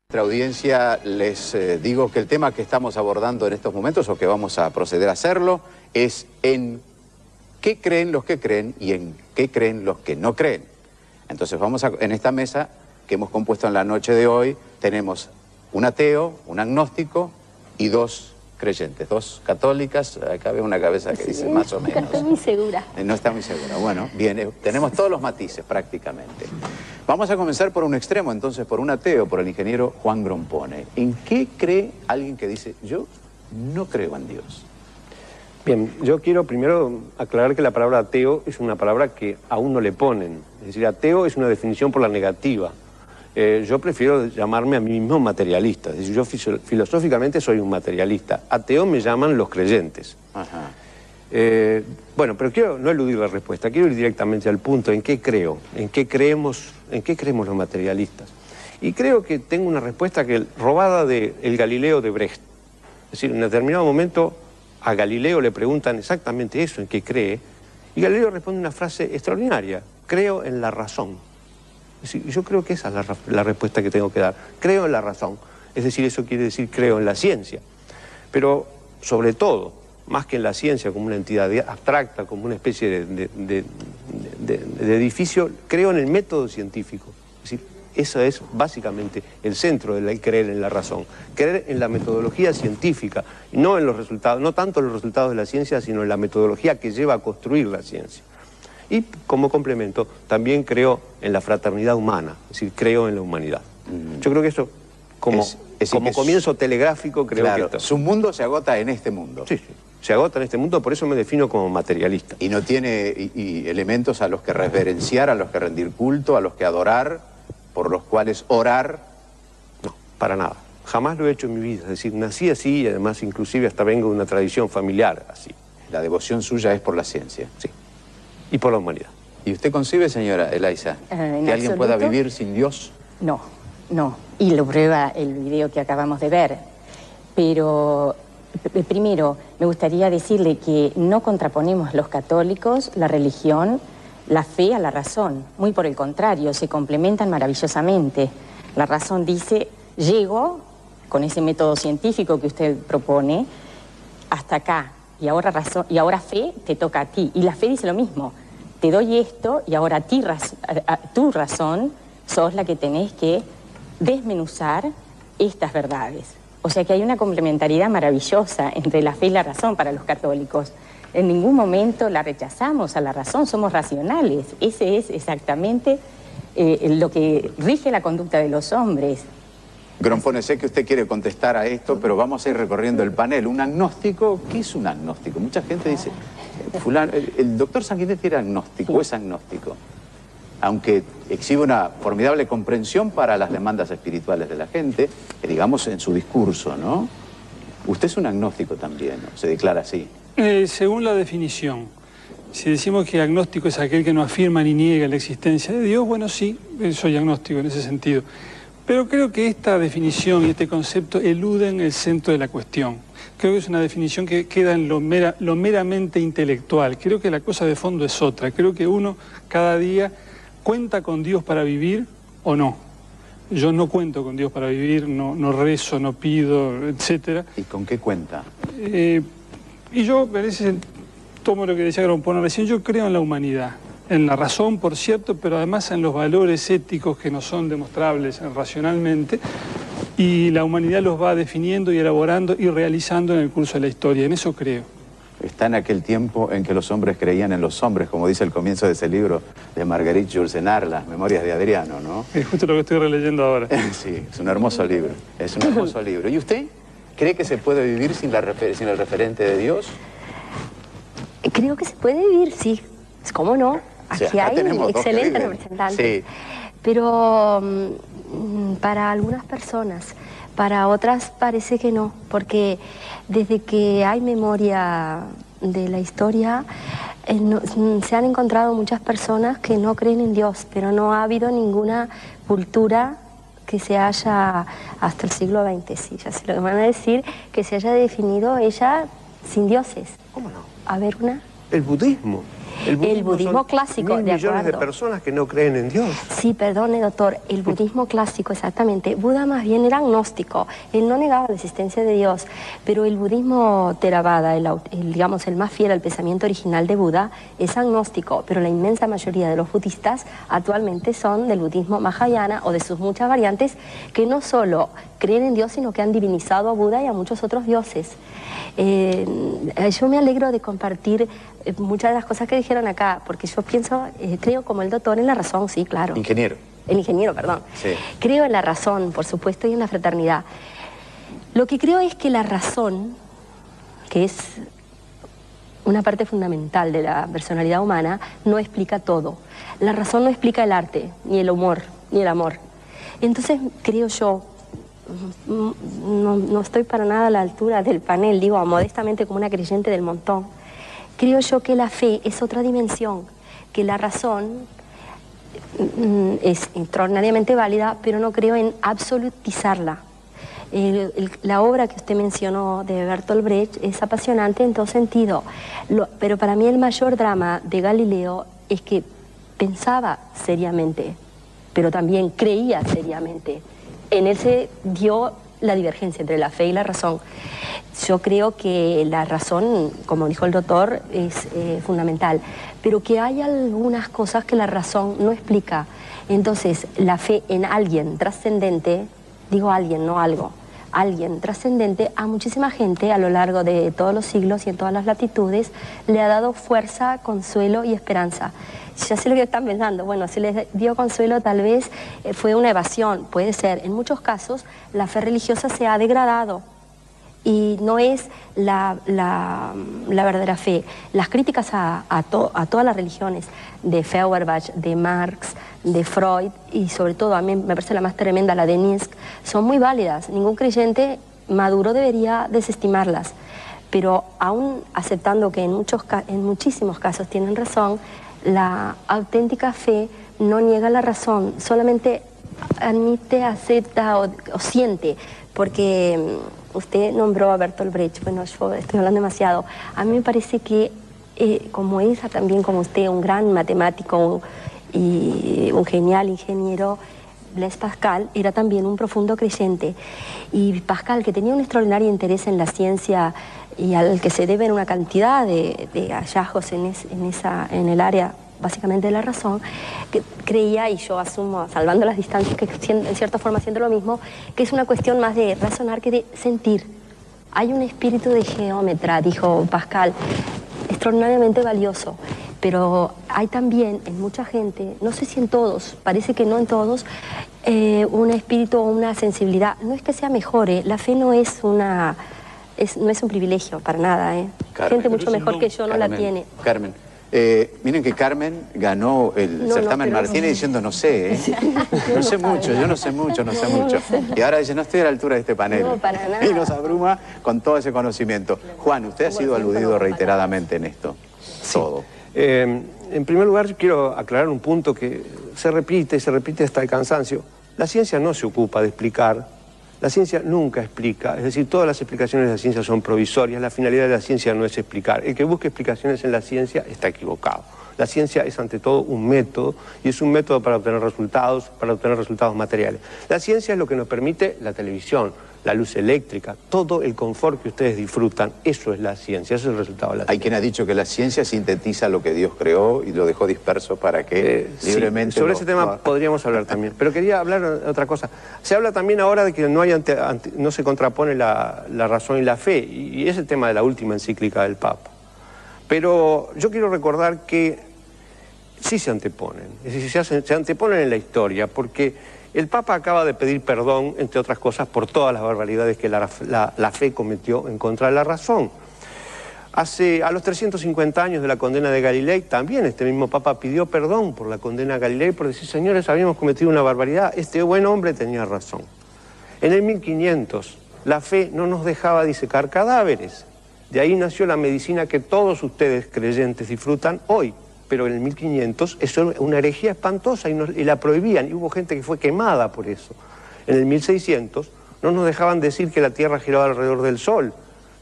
Nuestra audiencia les digo que el tema que estamos abordando en estos momentos, o que vamos a proceder a hacerlo, es en qué creen los que creen y en qué creen los que no creen. Entonces en esta mesa que hemos compuesto en la noche de hoy, tenemos un ateo, un agnóstico y dos creyentes, dos católicas. Acá veo una cabeza que dice más o menos. No estoy muy segura. No está muy segura. Bueno, bien, tenemos todos los matices prácticamente. Vamos a comenzar por un extremo, entonces, por un ateo, por el ingeniero Juan Grompone. ¿En qué cree alguien que dice, yo no creo en Dios? Bien, yo quiero primero aclarar que la palabra ateo es una palabra que aún no le ponen. Es decir, ateo es una definición por la negativa. Yo prefiero llamarme a mí mismo materialista. Es decir, yo filosóficamente soy un materialista. Ateo me llaman los creyentes. Ajá. Bueno, pero quiero no eludir la respuesta, quiero ir directamente al punto. ¿En qué creo? ¿En qué creemos los materialistas? Y creo que tengo una respuesta robada del Galileo de Brecht. Es decir, en determinado momento a Galileo le preguntan exactamente eso, en qué cree, y Galileo responde una frase extraordinaria: creo en la razón. Es decir, yo creo que esa es la respuesta que tengo que dar. Creo en la razón. Es decir, eso quiere decir creo en la ciencia. Pero, sobre todo, más que en la ciencia como una entidad abstracta, como una especie de edificio, creo en el método científico. Es decir, eso es básicamente el centro del creer en la razón. Creer en la metodología científica, no en los resultados, no tanto en los resultados de la ciencia, sino en la metodología que lleva a construir la ciencia. Y como complemento, también creo en la fraternidad humana, es decir, creo en la humanidad. Yo creo que eso, como comienzo telegráfico, creo claro, que su mundo se agota en este mundo. Sí, sí, se agota en este mundo, por eso me defino como materialista. Y no tiene elementos a los que reverenciar, a los que rendir culto, a los que adorar, por los cuales orar. No, para nada. Jamás lo he hecho en mi vida. Es decir, nací así y además inclusive hasta vengo de una tradición familiar así. La devoción suya es por la ciencia. Sí. Y por la humanidad. ¿Y usted concibe, señora Elaiza, que alguien pueda vivir sin Dios? No, no. Y lo prueba el video que acabamos de ver. Pero primero me gustaría decirle que no contraponemos los católicos, la religión, la fe a la razón. Muy por el contrario, se complementan maravillosamente. La razón dice, llego con ese método científico que usted propone hasta acá. Y ahora fe te toca a ti. Y la fe dice lo mismo. Te doy esto y ahora tu razón sos la que tenés que desmenuzar estas verdades. O sea que hay una complementariedad maravillosa entre la fe y la razón para los católicos. En ningún momento la rechazamos a la razón, somos racionales. Ese es exactamente lo que rige la conducta de los hombres. Grompone, sé que usted quiere contestar a esto, pero vamos a ir recorriendo el panel. Un agnóstico, ¿qué es un agnóstico? Mucha gente dice, fulano, el doctor Sanguinetti era agnóstico, sí. O es agnóstico, aunque exhibe una formidable comprensión para las demandas espirituales de la gente, digamos en su discurso, ¿no? Usted es un agnóstico también, ¿no? Se declara así. Según la definición, si decimos que agnóstico es aquel que no afirma ni niega la existencia de Dios, bueno, sí, soy agnóstico en ese sentido. Pero creo que esta definición y este concepto eluden el centro de la cuestión. Creo que es una definición que queda en lo meramente intelectual. Creo que la cosa de fondo es otra. Creo que uno cada día cuenta con Dios para vivir o no. Yo no cuento con Dios para vivir, no rezo, no pido, etc. ¿Y con qué cuenta? Y yo, tomo lo que decía Grompone recién, yo creo en la humanidad. En la razón, por cierto, pero además en los valores éticos que no son demostrables racionalmente, y la humanidad los va definiendo y elaborando y realizando en el curso de la historia. En eso creo. Está en aquel tiempo en que los hombres creían en los hombres, como dice el comienzo de ese libro de Marguerite Yourcenar, Las Memorias de Adriano, ¿no? Es justo lo que estoy releyendo ahora. Sí, es un hermoso libro, es un hermoso libro. ¿Y usted cree que se puede vivir sin el referente de Dios? Creo que se puede vivir, sí. ¿Cómo no? Aquí hay excelentes representantes. Sí. Pero para algunas personas, para otras parece que no, porque desde que hay memoria de la historia, se han encontrado muchas personas que no creen en Dios, pero no ha habido ninguna cultura que se haya, hasta el siglo XX, sí, ya sé lo que van a decir, que se haya definido ella sin dioses. ¿Cómo no? A ver, una. El budismo. El budismo clásico, de acuerdo. Millones de personas que no creen en Dios. Sí, perdone, doctor, el budismo clásico, exactamente. Buda más bien era agnóstico, él no negaba la existencia de Dios, pero el budismo Theravada, digamos el más fiel al pensamiento original de Buda, es agnóstico, pero la inmensa mayoría de los budistas actualmente son del budismo Mahayana o de sus muchas variantes, que no solo creen en Dios, sino que han divinizado a Buda y a muchos otros dioses. Yo me alegro de compartir muchas de las cosas que dijeron acá, porque yo pienso, creo como el doctor en la razón, sí, claro. Ingeniero. El ingeniero, perdón. Sí. Creo en la razón, por supuesto, y en la fraternidad. Lo que creo es que la razón, que es una parte fundamental de la personalidad humana, no explica todo. La razón no explica el arte, ni el humor, ni el amor. Entonces, creo yo, no estoy para nada a la altura del panel, digo modestamente como una creyente del montón, creo yo que la fe es otra dimensión, que la razón es extraordinariamente válida, pero no creo en absolutizarla. La obra que usted mencionó de Bertolt Brecht es apasionante en todo sentido, pero para mí el mayor drama de Galileo es que pensaba seriamente, pero también creía seriamente. En él se dio la divergencia entre la fe y la razón. Yo creo que la razón, como dijo el doctor, es fundamental, pero que hay algunas cosas que la razón no explica. Entonces, la fe en alguien trascendente, digo alguien, no algo, alguien trascendente, a muchísima gente a lo largo de todos los siglos y en todas las latitudes le ha dado fuerza, consuelo y esperanza. Ya sé lo que están pensando, bueno, si les dio consuelo tal vez fue una evasión, puede ser. En muchos casos la fe religiosa se ha degradado y no es la verdadera fe. Las críticas a todas las religiones, de Feuerbach, de Marx, de Freud y sobre todo a mí me parece la más tremenda, la de Nietzsche, son muy válidas. Ningún creyente maduro debería desestimarlas, pero aún aceptando que en muchísimos casos tienen razón, la auténtica fe no niega la razón, solamente admite, acepta o siente, porque usted nombró a Bertolt Brecht, bueno, yo estoy hablando demasiado. A mí me parece que, como es también como usted, un gran matemático y un genial ingeniero, Blaise Pascal era también un profundo creyente. Y Pascal, que tenía un extraordinario interés en la ciencia y al que se deben una cantidad de hallazgos en el área básicamente de la razón, que creía, y yo asumo, salvando las distancias, que en cierta forma haciendo lo mismo, que es una cuestión más de razonar que de sentir. Hay un espíritu de geómetra, dijo Pascal, extraordinariamente valioso, pero hay también en mucha gente, no sé si en todos, parece que no en todos, un espíritu o una sensibilidad. No es que sea mejor, la fe no es no es un privilegio para nada. Carmen, gente mucho mejor que yo no Carmen, la tiene. Carmen, miren que Carmen ganó el certamen Martínez diciendo no sé, no sé mucho, yo no sé mucho, no sé mucho. Y ahora dice, no estoy a la altura de este panel. No, para nada. Y nos abruma con todo ese conocimiento. Juan, usted ha sido aludido reiteradamente en esto. Sí. Todo. En primer lugar, quiero aclarar un punto que se repite hasta el cansancio. La ciencia no se ocupa de explicar, la ciencia nunca explica, es decir, todas las explicaciones de la ciencia son provisorias, la finalidad de la ciencia no es explicar. El que busque explicaciones en la ciencia está equivocado. La ciencia es ante todo un método, y es un método para obtener resultados materiales. La ciencia es lo que nos permite la televisión, la luz eléctrica, todo el confort que ustedes disfrutan, eso es la ciencia, eso es el resultado de la ciencia. Hay quien ha dicho que la ciencia sintetiza lo que Dios creó y lo dejó disperso para que libremente... Sí, sobre ese tema podríamos hablar también, pero quería hablar de otra cosa. Se habla también ahora de que no se contrapone la razón y la fe, y es el tema de la última encíclica del Papa. Pero yo quiero recordar que sí se anteponen, es decir, se anteponen en la historia, porque el Papa acaba de pedir perdón, entre otras cosas, por todas las barbaridades que la fe cometió en contra de la razón. A los 350 años de la condena de Galilei, también este mismo Papa pidió perdón por la condena a Galilei, por decir, señores, habíamos cometido una barbaridad, este buen hombre tenía razón. En el 1500, la fe no nos dejaba disecar cadáveres. De ahí nació la medicina que todos ustedes creyentes disfrutan hoy. Pero en el 1500 eso era una herejía espantosa y la prohibían, y hubo gente que fue quemada por eso. En el 1600 no nos dejaban decir que la Tierra giraba alrededor del Sol.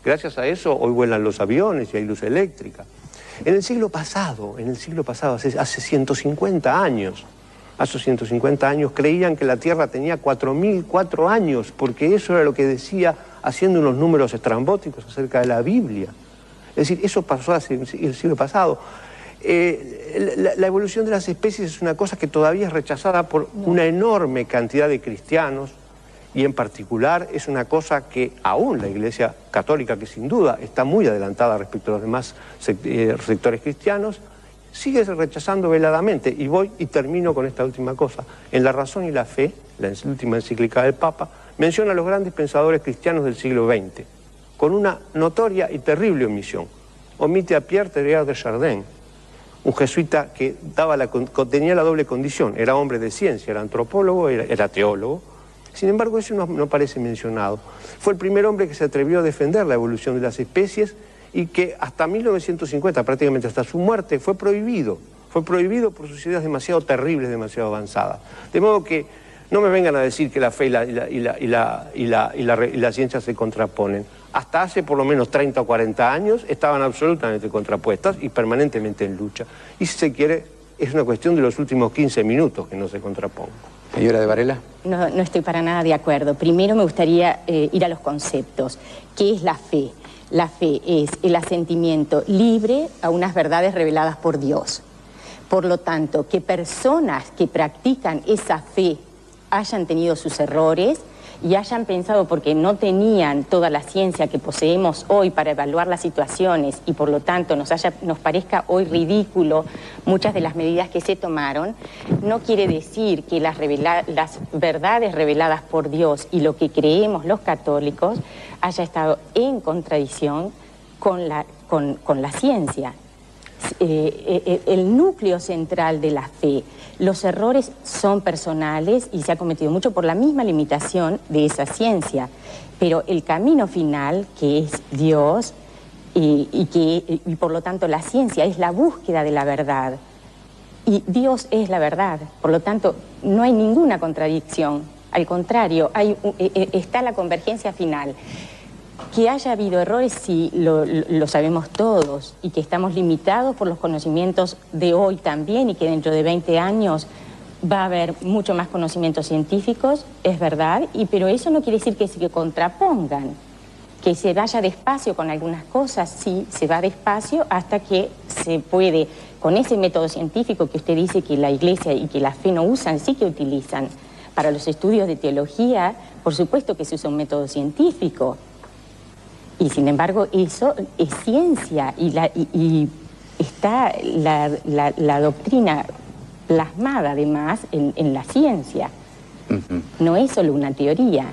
Gracias a eso hoy vuelan los aviones y hay luz eléctrica. En el siglo pasado, hace 150 años, hace 150 años creían que la Tierra tenía 4.004 años, porque eso era lo que decía haciendo unos números estrambóticos acerca de la Biblia. Es decir, eso pasó hace el siglo pasado. La evolución de las especies es una cosa que todavía es rechazada por una enorme cantidad de cristianos, y en particular es una cosa que aún la Iglesia Católica, que sin duda está muy adelantada respecto a los demás sectores cristianos, sigue rechazando veladamente. Y voy y termino con esta última cosa. En La razón y la fe, la última encíclica del Papa, menciona a los grandes pensadores cristianos del siglo XX, con una notoria y terrible omisión. Omite a Pierre Teilhard de Chardin, un jesuita que tenía la doble condición, era hombre de ciencia, era antropólogo, era teólogo. Sin embargo, eso no parece mencionado. Fue el primer hombre que se atrevió a defender la evolución de las especies y que hasta 1950, prácticamente hasta su muerte, fue prohibido por sus ideas demasiado terribles, demasiado avanzadas. De modo que no me vengan a decir que la fe y la ciencia se contraponen. Hasta hace por lo menos 30 o 40 años estaban absolutamente contrapuestas y permanentemente en lucha. Y si se quiere, es una cuestión de los últimos 15 minutos que no se contrapongan. Señora de Varela. No estoy para nada de acuerdo. Primero me gustaría ir a los conceptos. ¿Qué es la fe? La fe es el asentimiento libre a unas verdades reveladas por Dios. Por lo tanto, que personas que practican esa fe hayan tenido sus errores y hayan pensado, porque no tenían toda la ciencia que poseemos hoy para evaluar las situaciones y por lo tanto nos parezca hoy ridículo muchas de las medidas que se tomaron, no quiere decir que las verdades reveladas por Dios y lo que creemos los católicos haya estado en contradicción con la ciencia. El núcleo central de la fe, los errores son personales y se ha cometido mucho por la misma limitación de esa ciencia, pero el camino final, que es Dios y por lo tanto la ciencia es la búsqueda de la verdad y Dios es la verdad, por lo tanto no hay ninguna contradicción, al contrario, está la convergencia final. Que haya habido errores, sí, lo sabemos todos, y que estamos limitados por los conocimientos de hoy también, y que dentro de 20 años va a haber mucho más conocimientos científicos, es verdad, pero eso no quiere decir que se contrapongan, que se vaya despacio con algunas cosas, sí, se va despacio hasta que se puede, con ese método científico que usted dice que la Iglesia y que la fe no usan, sí que utilizan. Para los estudios de teología, por supuesto que se usa un método científico. Y sin embargo eso es ciencia y está la doctrina plasmada además en la ciencia. No es solo una teoría.